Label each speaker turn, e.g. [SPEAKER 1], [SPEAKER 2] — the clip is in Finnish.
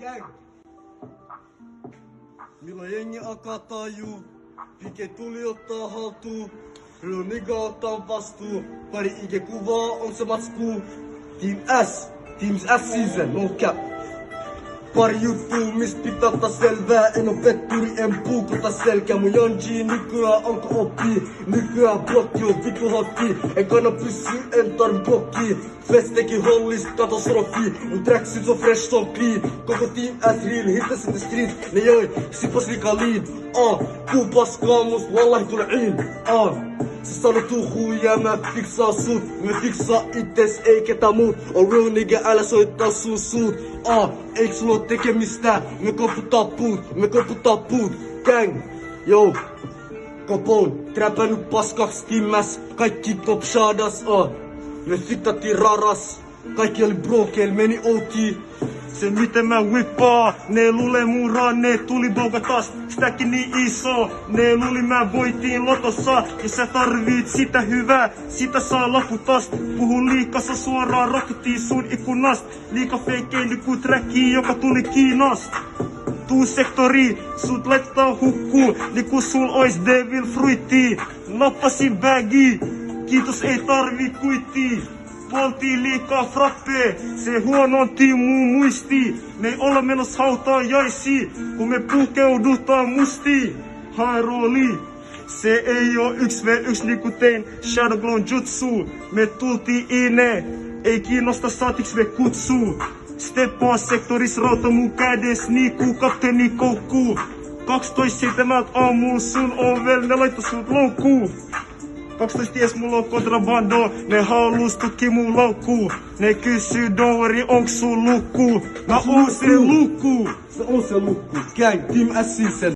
[SPEAKER 1] Gang. Milloin jengi alkaa tajuu, Pike tuli ottaa haltuun. Real nigga ottaa vastuu, pari IG-kuvaa on se matskuu. Team S season, no cap. Pari juttuu, mist pitää ottaa selvää. En oo petturi, en puukota selkää. Mun janji nykyään alko oppii. Nykyään blokki on vitu hotti. En kanna pyssy, en tarvi blokki. Festekin hollis, kato srofi. Mun tracksuit on fresh, so clean. Koko team S real, hittes in the street. Ne joi, sipas liikaa lean. Kuu paskaa must, wallahi tule in. Se sanotuu huijaa, mä fiksaa sut. Me fiksaa itses, ei ketä muut. On real nigga, älä soittaa sun suut. Eiks sulla oo tekemistä? Me koputaa puut. Gang, yo. Kopon, träpännyt paskaks timmäs. Kaikki top shadas, Me fittattiin raras. Kaikki oli brokel, meni OT.
[SPEAKER 2] Se miten mä whippaa, ne luulee muraan, ne tuli bougatas, sitäkin niin iso. Ne luuli mä voitiin lotossa, ja sä tarvit sitä hyvää, sitä saa laputas. Puhun liikassa suoraan, rokittiin sun ikkunast. Liika feikeily ku tracki, joka tuli Kiinasta. Tuu sektori, sut laittaa hukkuu, niinku sul ois devil fruitti. Nappasin bagi, kiitos ei tarvi kuittii. Poltiin liikaa frappee, se huononti mun muisti. Me ei olla menossa hautajaisiin, kun me pukeudutaan mustiin. Hae rooli, se ei oo 1v1 niinku tein Shadowglown jutsu. Me tultiin ine, ei kiinnosta saatiks me kutsuu. Steppaa sektoris rauta mun kädes niinku kapteeni koukkuu. 12.7 aamuun sun ovel, ne laitto sut loukkuun. 12 ties mulla on kontrabando, ne halus tukki mun laukkuu. Ne kysyy don't worry onks sun lukkuu. Mä oon se lukkuu.
[SPEAKER 1] Se on se lukku. Gang, Team S season.